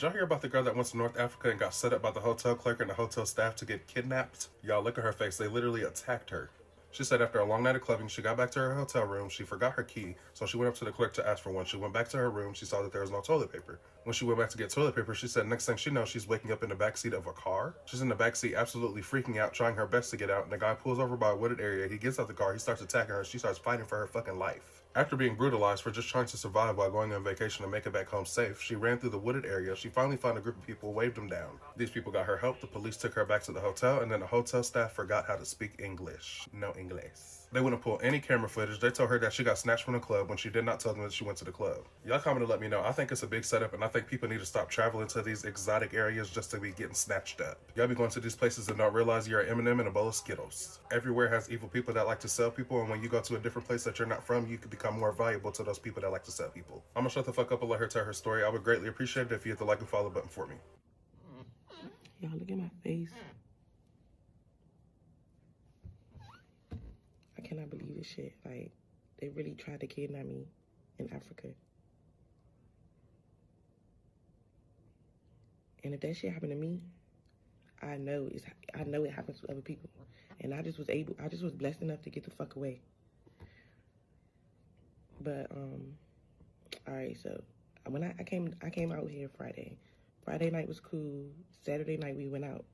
Did y'all hear about the girl that went to North Africa and got set up by the hotel clerk and the hotel staff to get kidnapped? Y'all, look at her face. They literally attacked her. She said after a long night of clubbing, she got back to her hotel room. She forgot her key, so she went up to the clerk to ask for one. She went back to her room. She saw that there was no toilet paper. When she went back to get toilet paper, she said next thing she knows, she's waking up in the backseat of a car. She's in the backseat absolutely freaking out, trying her best to get out, and the guy pulls over by a wooded area. He gets out the car. He starts attacking her. She starts fighting for her fucking life. After being brutalized for just trying to survive while going on vacation and make it back home safe, she ran through the wooded area. She finally found a group of people, waved them down. These people got her help. The police took her back to the hotel, and then the hotel staff forgot how to speak English. No English. They wouldn't pull any camera footage. They told her that she got snatched from the club when she did not tell them that she went to the club. Y'all comment to let me know. I think it's a big setup, and I think people need to stop traveling to these exotic areas just to be getting snatched up. Y'all be going to these places and don't realize you're an M&M and a bowl of Skittles. Everywhere has evil people that like to sell people, and when you go to a different place that you're not from, you could become more valuable to those people that like to sell people. I'm gonna shut the fuck up and let her tell her story. I would greatly appreciate it if you hit the like and follow button for me. Y'all look at my face. I cannot believe this shit. Like, they really tried to kidnap me in Africa. And if that shit happened to me, I know it happens to other people. And I just was blessed enough to get the fuck away. But alright, so when I came out here Friday. Friday night was cool. Saturday night we went out.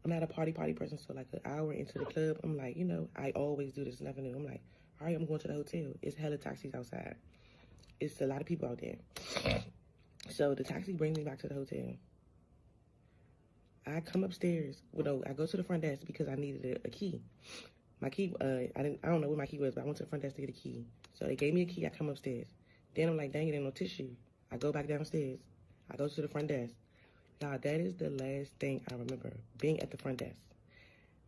I'm not a party person, so like an hour into the club, I'm like, you know, I always do this, nothing new. I'm like, all right, I'm going to the hotel. It's hella taxis outside. It's a lot of people out there. So the taxi brings me back to the hotel. I come upstairs. Well, no, I go to the front desk because I needed a key. My key, I don't know where my key was, but I went to the front desk to get a key. So they gave me a key. I come upstairs. Then I'm like, dang, it ain't no tissue. I go back downstairs. I go to the front desk. Y'all, that is the last thing I remember, being at the front desk.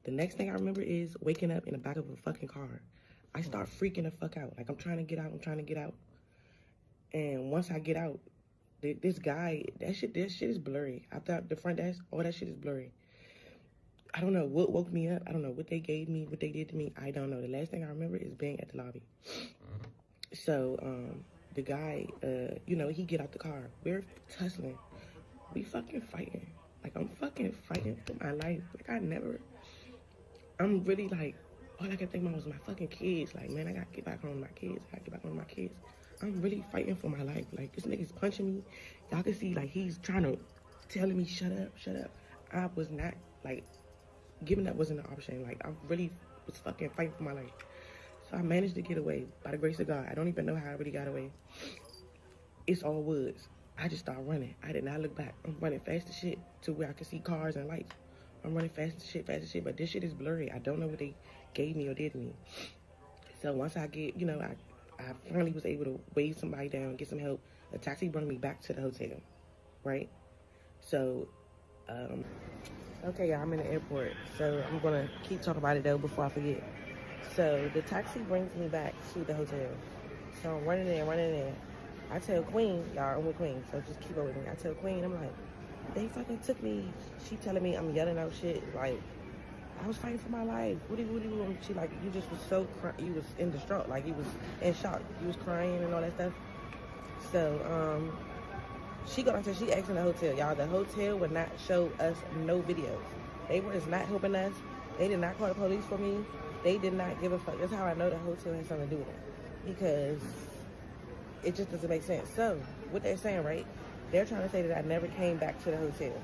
The next thing I remember is waking up in the back of a fucking car. I start freaking the fuck out. Like, I'm trying to get out. And once I get out, this guy, this shit is blurry. I thought the front desk, all that shit is blurry. I don't know what woke me up. I don't know what they gave me, what they did to me. I don't know. The last thing I remember is being at the lobby. So, the guy, you know, he get out the car. We're tussling. We fucking fighting. Like, I'm fucking fighting for my life. Like, I'm really like, all I can think about was my fucking kids. Like, man, I gotta get back home to my kids. I'm really fighting for my life. Like, this nigga's punching me. Y'all can see, like, he's trying to telling me, shut up. I was not, like, giving up wasn't an option. Like, I really was fucking fighting for my life. So I managed to get away by the grace of God. I don't even know how I really got away. It's all woods. I just started running. I did not look back. I'm running fast as shit to where I can see cars and lights. I'm running fast as shit, but this shit is blurry. I don't know what they gave me or did to me. So once I get, you know, I finally was able to wave somebody down, get some help. A taxi brought me back to the hotel, right? So, okay, y'all, I'm in the airport. So I'm gonna keep talking about it though before I forget. So the taxi brings me back to the hotel. So I'm running in. I tell Queen, y'all, I'm with Queen, so just keep up with me. I tell Queen, I'm like, they fucking took me. She telling me I'm yelling out shit, like, I was fighting for my life. Woody. She like, you just was so, you was in distraught, like, you was in shock. You was crying and all that stuff. So, she got on, she asked in the hotel, y'all, the hotel would not show us no videos. They was not helping us. They did not call the police for me. They did not give a fuck. That's how I know the hotel has something to do with it. Because it just doesn't make sense. So, what they're saying, right? They're trying to say that I never came back to the hotel.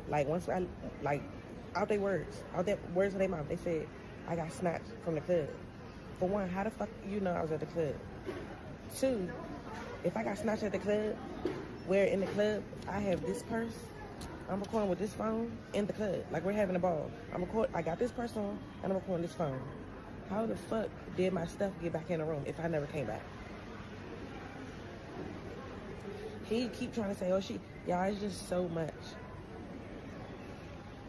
Like, once I, like, out their words of their mouth, they said I got snatched from the club. For one, how the fuck you know I was at the club? Two, if I got snatched at the club, where in the club I have this purse, I'm recording with this phone in the club. Like, we're having a ball. I got this purse on, and I'm recording this phone. How the fuck did my stuff get back in the room if I never came back? He keep trying to say, oh, y'all, it's just so much.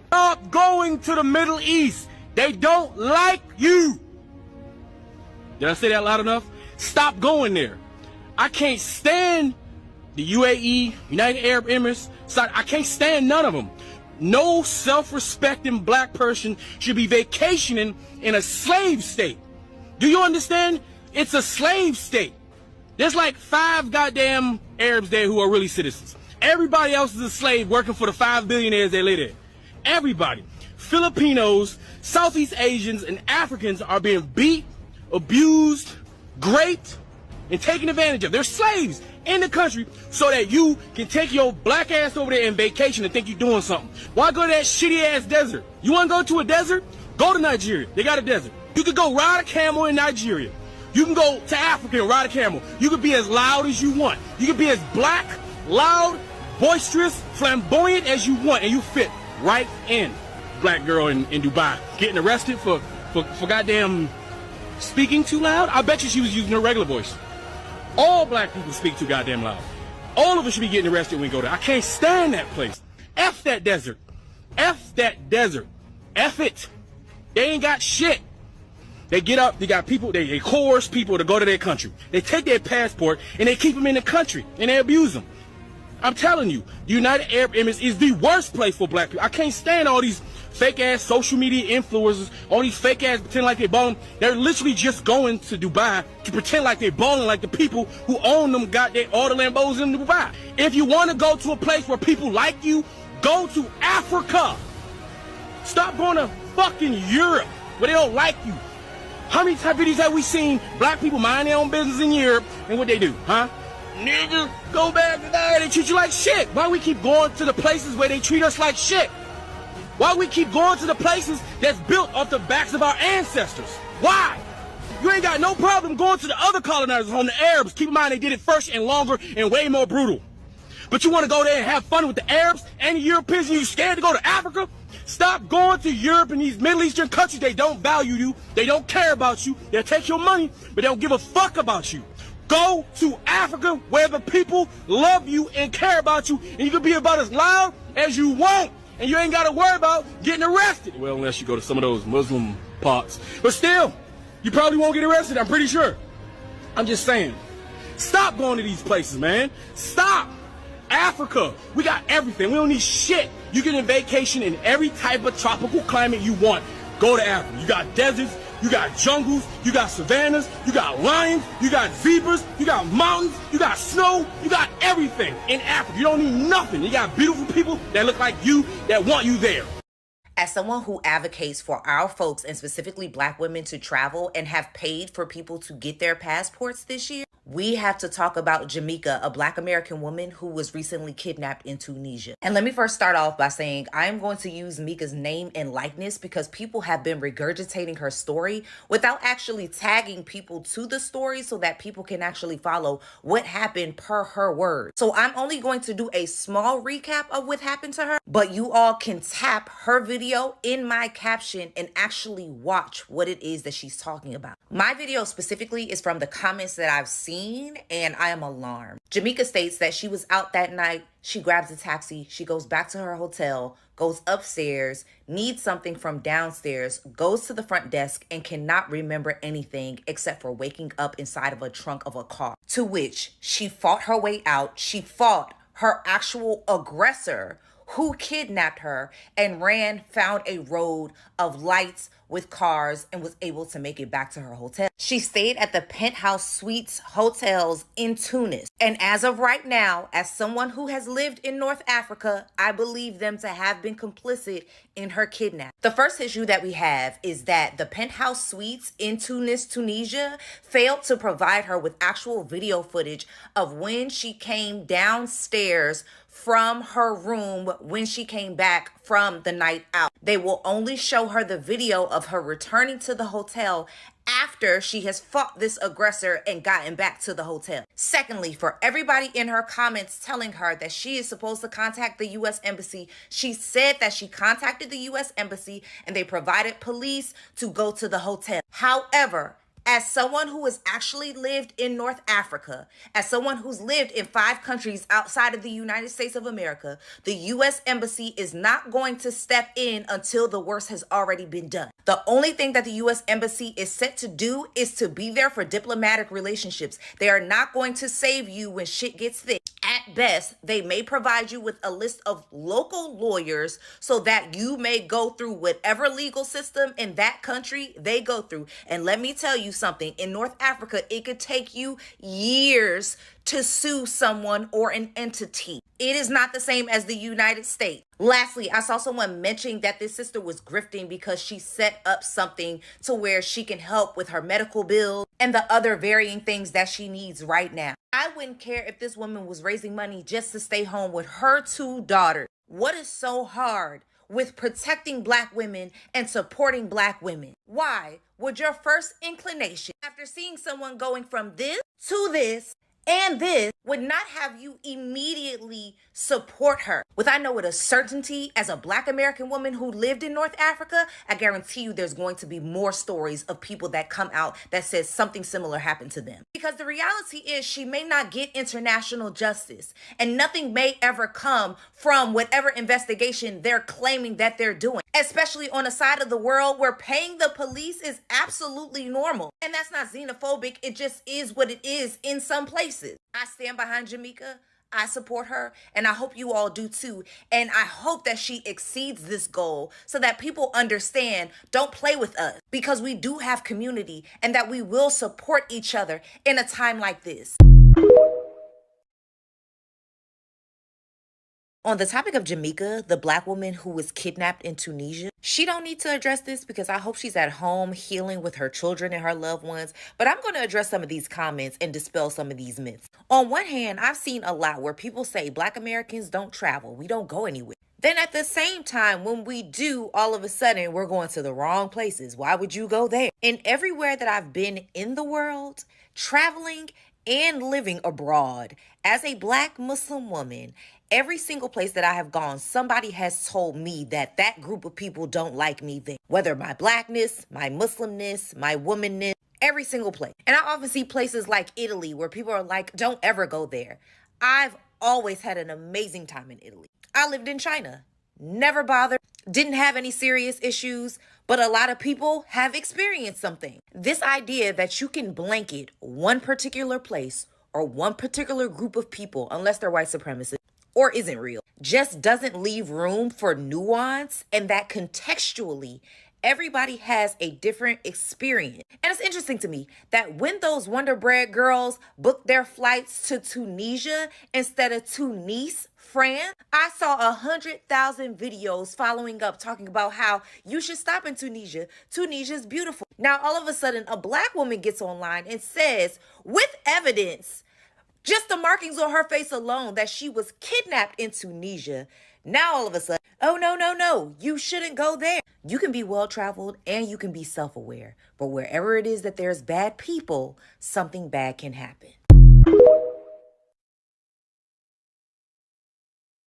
Stop going to the Middle East. They don't like you. Did I say that loud enough? Stop going there. I can't stand the UAE, United Arab Emirates. I can't stand none of them. No self-respecting black person should be vacationing in a slave state. Do you understand? It's a slave state. There's like 5 goddamn Arabs there who are really citizens. Everybody else is a slave working for the 5 billionaires that live there. Everybody. Filipinos, Southeast Asians, and Africans are being beat, abused, raped, and taken advantage of. They're slaves in the country so that you can take your black ass over there in vacation and think you're doing something. Why go to that shitty ass desert? You want to go to a desert? Go to Nigeria. They got a desert. You can go ride a camel in Nigeria. You can go to Africa and ride a camel. You can be as loud as you want. You can be as black, loud, boisterous, flamboyant as you want, and you fit right in. Black girl in Dubai getting arrested for goddamn speaking too loud. I bet you she was using her regular voice. All black people speak too goddamn loud. All of us should be getting arrested when we go there. I can't stand that place. F that desert. F that desert. F it. They ain't got shit. They get up, they got people, they coerce people to go to their country. They take their passport and they keep them in the country and they abuse them. I'm telling you, the United Arab Emirates is the worst place for black people. I can't stand all these fake ass social media influencers, all these fake ass pretend like they balling. They're literally just going to Dubai to pretend like they're balling like the people who own them got all the Lambos in Dubai. If you want to go to a place where people like you, go to Africa. Stop going to fucking Europe where they don't like you. How many type videos have we seen black people mind their own business in Europe and what they do, huh? Nigga, go back to there. They treat you like shit. Why we keep going to the places where they treat us like shit? Why we keep going to the places that's built off the backs of our ancestors? Why? You ain't got no problem going to the other colonizers on the Arabs. Keep in mind they did it first and longer and way more brutal. But you want to go there and have fun with the Arabs and the Europeans and you scared to go to Africa? Stop going to Europe and these Middle Eastern countries. They don't value you. They don't care about you. They'll take your money, but they don't give a fuck about you. Go to Africa where the people love you and care about you, and you can be about as loud as you want, and you ain't got to worry about getting arrested. Well, unless you go to some of those Muslim parts. But still, you probably won't get arrested, I'm pretty sure. I'm just saying. Stop going to these places, man. Stop. Africa, we got everything. We don't need shit. You get a vacation in every type of tropical climate you want. Go to Africa. You got deserts, you got jungles, you got savannas, you got lions, you got zebras, you got mountains, you got snow, you got everything in Africa. You don't need nothing. You got beautiful people that look like you that want you there. As someone who advocates for our folks and specifically black women to travel and have paid for people to get their passports this year, we have to talk about Jamaica, a black American woman who was recently kidnapped in Tunisia. And let me first start off by saying I am going to use Mika's name and likeness because people have been regurgitating her story without actually tagging people to the story so that people can actually follow what happened per her word. So I'm only going to do a small recap of what happened to her, but you all can tap her video in my caption and actually watch what it is that she's talking about. My video specifically is from the comments that I've seen, and I am alarmed. Jamaica states that she was out that night. She grabs a taxi. She goes back to her hotel, goes upstairs, needs something from downstairs, goes to the front desk, and cannot remember anything except for waking up inside of a trunk of a car. To which she fought her way out. She fought her actual aggressor who kidnapped her and found a road of lights with cars and was able to make it back to her hotel. She stayed at the Penthouse Suites hotels in Tunis. And as of right now, as someone who has lived in North Africa, I believe them to have been complicit in her kidnapping. The first issue that we have is that the Penthouse Suites in Tunis, Tunisia, failed to provide her with actual video footage of when she came downstairs from her room when she came back from the night out. They will only show her the video of her returning to the hotel after she has fought this aggressor and gotten back to the hotel. Secondly, for everybody in her comments telling her that she is supposed to contact the U.S. Embassy, she said that she contacted the U.S. Embassy and they provided police to go to the hotel. However, as someone who has actually lived in North Africa, as someone who's lived in 5 countries outside of the United States of America, the U.S. Embassy is not going to step in until the worst has already been done. The only thing that the U.S. Embassy is set to do is to be there for diplomatic relationships. They are not going to save you when shit gets thick. At best, they may provide you with a list of local lawyers so that you may go through whatever legal system in that country they go through. And let me tell you something, in North Africa, it could take you years to sue someone or an entity. It is not the same as the United States. Lastly, I saw someone mentioning that this sister was grifting because she set up something to where she can help with her medical bills and the other varying things that she needs right now. I wouldn't care if this woman was raising money just to stay home with her 2 daughters. What is so hard with protecting Black women and supporting Black women? Why would your first inclination, after seeing someone going from this to this and this, would not have you immediately support her? With I know with a certainty, as a Black American woman who lived in North Africa, I guarantee you there's going to be more stories of people that come out that says something similar happened to them. Because the reality is she may not get international justice, and nothing may ever come from whatever investigation they're claiming that they're doing, especially on a side of the world where paying the police is absolutely normal. And that's not xenophobic, it just is what it is in some places. I stand behind Jamaica. I support her, and I hope you all do too. And I hope that she exceeds this goal so that people understand, don't play with us, because we do have community and that we will support each other in a time like this. On the topic of Jamaica, the Black woman who was kidnapped in Tunisia, she don't need to address this because I hope she's at home healing with her children and her loved ones. But I'm going to address some of these comments and dispel some of these myths. On one hand, I've seen a lot where people say Black Americans don't travel. We don't go anywhere. Then at the same time, when we do, all of a sudden, we're going to the wrong places. Why would you go there? And everywhere that I've been in the world, traveling and living abroad as a Black Muslim woman, every single place that I have gone, somebody has told me that that group of people don't like me there. Whether my Blackness, my Muslimness, my womanness, every single place. And I often see places like Italy where people are like, don't ever go there. I've always had an amazing time in Italy. I lived in China, never bothered, didn't have any serious issues, but a lot of people have experienced something. This idea that you can blanket one particular place or one particular group of people, unless they're white supremacists, or isn't real, just doesn't leave room for nuance, and that contextually everybody has a different experience. And it's interesting to me that when those Wonder Bread girls booked their flights to Tunisia instead of Tunis, France, I saw 100,000 videos following up talking about how you should stop in Tunisia. Tunisia is beautiful. Now all of a sudden a Black woman gets online and says, with evidence, just the markings on her face alone, that she was kidnapped in Tunisia. Now all of a sudden, oh, no, you shouldn't go there. You can be well-traveled and you can be self-aware. But wherever it is that there's bad people, something bad can happen.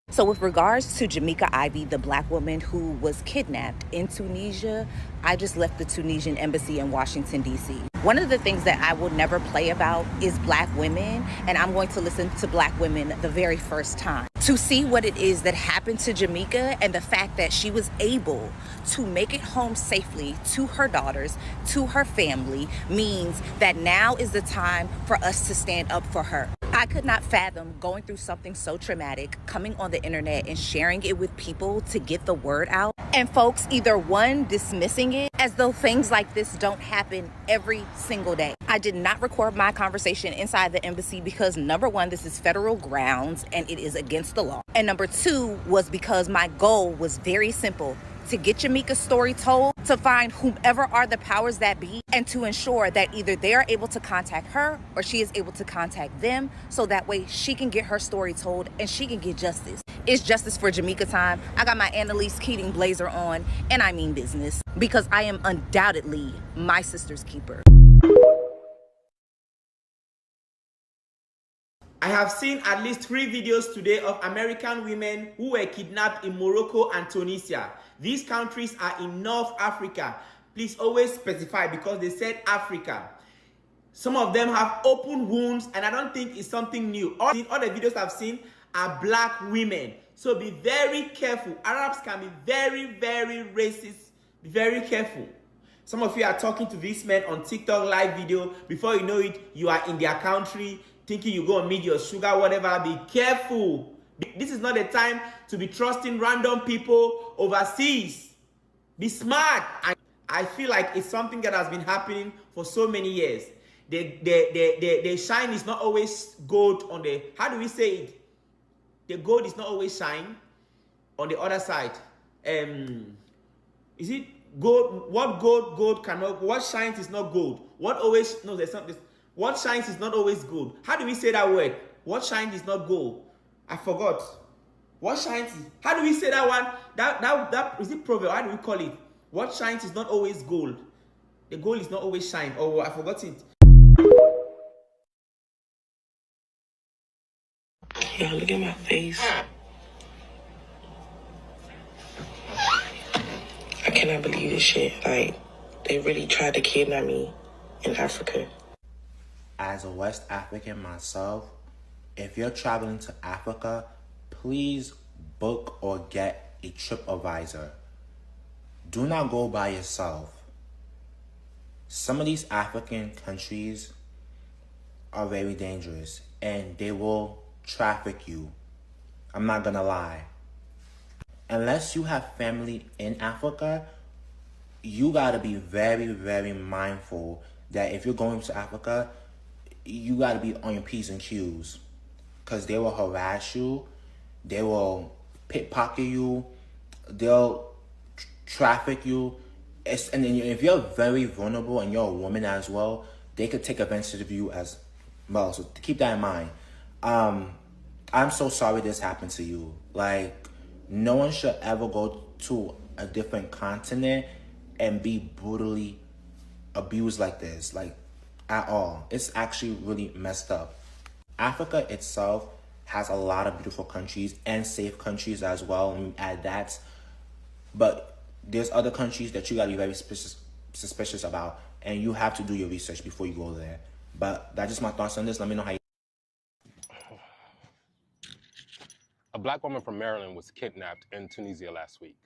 So with regards to Jamaica Ivy, the Black woman who was kidnapped in Tunisia, I just left the Tunisian embassy in Washington, D.C. One of the things that I will never play about is Black women, and I'm going to listen to Black women the very first time to see what it is that happened to Jamaica, and the fact that she was able to make it home safely to her daughters, to her family, means that now is the time for us to stand up for her. I could not fathom going through something so traumatic, coming on the internet and sharing it with people to get the word out, and folks either one, dismissing it as though things like this don't happen every single day. I did not record my conversation inside the embassy because number one, this is federal grounds and it is against the law. And number two was because my goal was very simple: to get Jamaica's story told, to find whomever are the powers that be, and to ensure that either they are able to contact her or she is able to contact them, so that way she can get her story told and she can get justice. It's justice for Jamaica time. I got my Annalise Keating blazer on, and I mean business, because I am undoubtedly my sister's keeper. I have seen at least 3 videos today of American women who were kidnapped in Morocco and Tunisia. These countries are in North Africa. Please always specify, because they said Africa. Some of them have open wounds, and I don't think it's something new. All the videos I've seen are Black women. So be very careful. Arabs can be very, very racist. Be very careful. Some of you are talking to these men on TikTok live video. Before you know it, you are in their country, thinking you go and meet your sugar, whatever. Be careful. This is not the time to be trusting random people overseas. Be smart. I feel like it's something that has been happening for so many years. The shine is not always gold on the, how do we say it? the gold is not always shine. On the other side, is it gold? What gold cannot, what shines is not gold. What always, no, there's something. What shines is not always gold. How do we say that word? What shines is not gold. I forgot. What shines is, how do we say that one? That is it proverb? How do we call it? What shines is not always gold. The gold is not always shine. Oh, I forgot it. Yeah, look at my face. I cannot believe this shit. Like, they really tried to kidnap me in Africa. As a West African myself, if you're traveling to Africa, please book or get a trip advisor. Do not go by yourself. Some of these African countries are very dangerous and they will traffic you. I'm not gonna lie. Unless you have family in Africa, you gotta be very, very mindful that if you're going to Africa, you gotta be on your P's and Q's, because they will harass you, they will pickpocket you, they'll traffic you, and then if you're very vulnerable and you're a woman as well, they could take advantage of you as well. So keep that in mind. I'm so sorry this happened to you. Like, no one should ever go to a different continent and be brutally abused like this, like, at all. It's actually really messed up. Africa itself has a lot of beautiful countries and safe countries as well. Let me add that. But there's other countries that you gotta be very suspicious about, and you have to do your research before you go there. But that's just my thoughts on this. Let me know how you... A black woman from Maryland was kidnapped in Tunisia last week.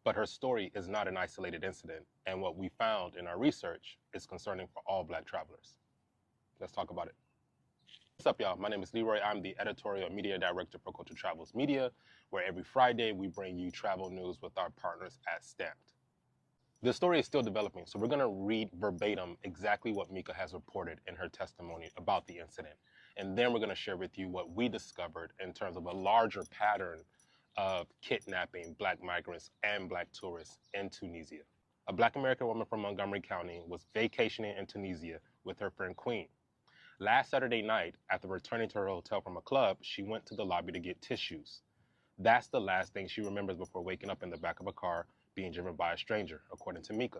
But her story is not an isolated incident, and what we found in our research is concerning for all black travelers. Let's talk about it. What's up, y'all? My name is Leroy. I'm the editorial media director for Culture Travels Media, where every Friday we bring you travel news with our partners at Stamped. The story is still developing, so we're going to read verbatim exactly what Mika has reported in her testimony about the incident. And then we're going to share with you what we discovered in terms of a larger pattern of kidnapping black migrants and black tourists in Tunisia. A black American woman from Montgomery County was vacationing in Tunisia with her friend Queen. Last Saturday night, after returning to her hotel from a club, she went to the lobby to get tissues. That's the last thing she remembers before waking up in the back of a car being driven by a stranger, according to Mika.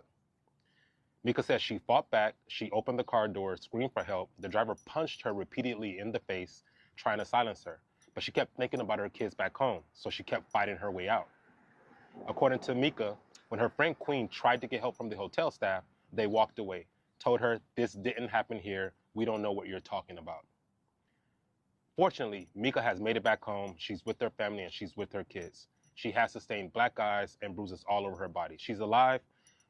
Mika says she fought back, she opened the car door, screamed for help. The driver punched her repeatedly in the face, trying to silence her. But she kept thinking about her kids back home, so she kept fighting her way out. According to Mika, when her friend Queen tried to get help from the hotel staff, they walked away, told her, "This didn't happen here, we don't know what you're talking about." Fortunately, Mika has made it back home, she's with her family and she's with her kids. She has sustained black eyes and bruises all over her body. She's alive,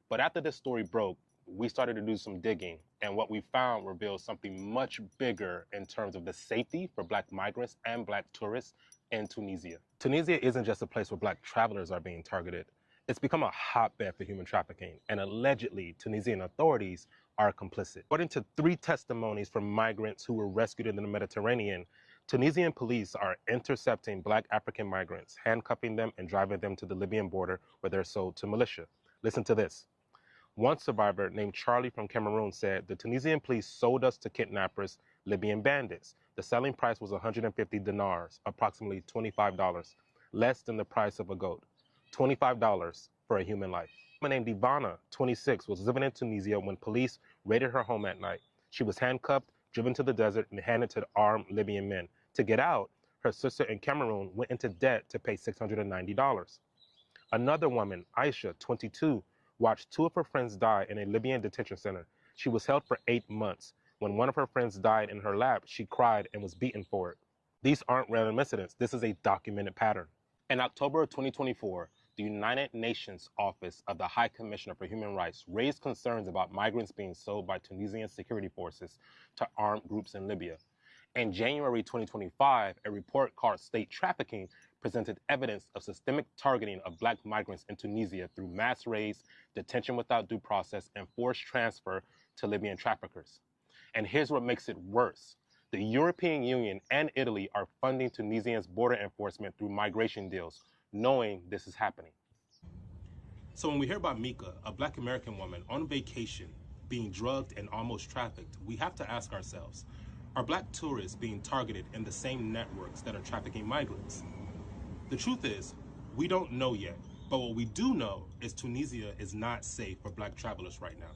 but after this story broke, we started to do some digging, and what we found reveals something much bigger in terms of the safety for black migrants and black tourists in Tunisia. Tunisia isn't just a place where black travelers are being targeted. It's become a hotbed for human trafficking, and allegedly, Tunisian authorities are complicit. According to 3 testimonies from migrants who were rescued in the Mediterranean, Tunisian police are intercepting black African migrants, handcuffing them and driving them to the Libyan border where they're sold to militia. Listen to this. One survivor named Charlie from Cameroon said, "The Tunisian police sold us to kidnappers, Libyan bandits. The selling price was 150 dinars, approximately $25, less than the price of a goat. $25 for a human life." A woman named Ivana, 26, was living in Tunisia when police raided her home at night. She was handcuffed, driven to the desert, and handed to armed Libyan men. To get out, her sister in Cameroon went into debt to pay $690. Another woman, Aisha, 22, watched 2 of her friends die in a Libyan detention center. She was held for 8 months. When one of her friends died in her lap, she cried and was beaten for it. These aren't random incidents. This is a documented pattern. In October of 2024, the United Nations Office of the High Commissioner for Human Rights raised concerns about migrants being sold by Tunisian security forces to armed groups in Libya. In January 2025, a report called State Trafficking presented evidence of systemic targeting of black migrants in Tunisia through mass raids, detention without due process, and forced transfer to Libyan traffickers. And here's what makes it worse. The European Union and Italy are funding Tunisians' border enforcement through migration deals, knowing this is happening. So when we hear about Mika, a Black American woman on vacation, being drugged and almost trafficked, we have to ask ourselves, are Black tourists being targeted in the same networks that are trafficking migrants? The truth is, we don't know yet, but what we do know is Tunisia is not safe for Black travelers right now.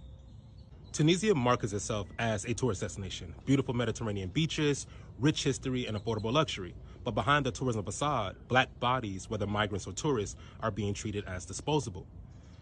Tunisia markets itself as a tourist destination, beautiful Mediterranean beaches, rich history, and affordable luxury. But behind the tourism facade, Black bodies, whether migrants or tourists, are being treated as disposable.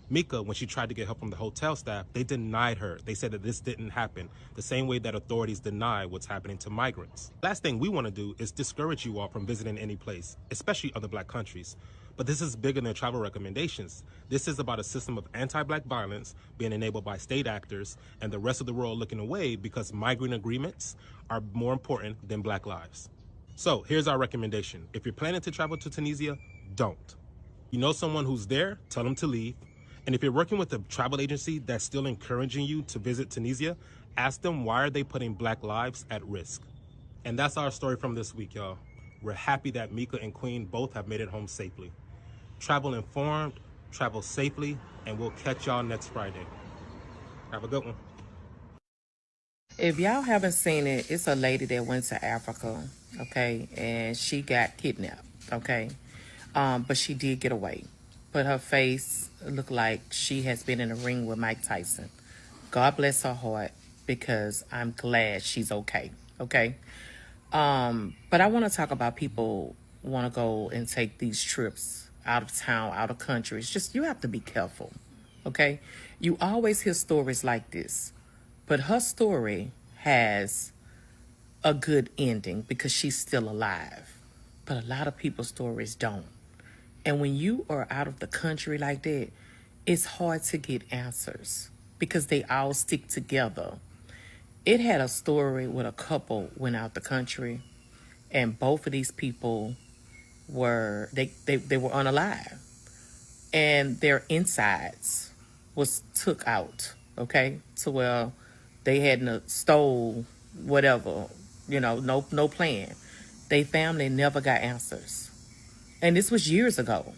Mika, when she tried to get help from the hotel staff, they denied her. They said that this didn't happen, the same way that authorities deny what's happening to migrants. Last thing we want to do is discourage you all from visiting any place, especially other Black countries. But this is bigger than travel recommendations. This is about a system of anti-Black violence being enabled by state actors and the rest of the world looking away because migrant agreements are more important than Black lives. So here's our recommendation. If you're planning to travel to Tunisia, don't. You know someone who's there, tell them to leave. And if you're working with a travel agency that's still encouraging you to visit Tunisia, ask them why are they putting Black lives at risk. And that's our story from this week, y'all. We're happy that Mika and Queen both have made it home safely. Travel informed, travel safely, and we'll catch y'all next Friday. Have a good one. If y'all haven't seen it, it's a lady that went to Africa, okay, and she got kidnapped, okay, but she did get away. But her face looked like she has been in a ring with Mike Tyson. God bless her heart, because I'm glad she's okay, okay. But I want to talk about people want to go and take these trips out of town, out of country. It's just, you have to be careful, okay? You always hear stories like this, but her story has a good ending because she's still alive. But a lot of people's stories don't. And when you are out of the country like that, it's hard to get answers because they all stick together. It had a story with a couple went out the country, and both of these people were they were unalive, and their insides was took out, okay, to where they hadn't stole whatever, no plan. They family never got answers, and this was years ago.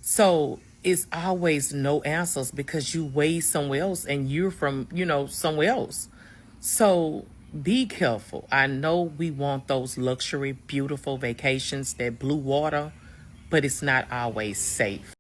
So it's always no answers because you way somewhere else and you're from somewhere else. So be careful. I know we want those luxury, beautiful vacations, that blue water, but it's not always safe.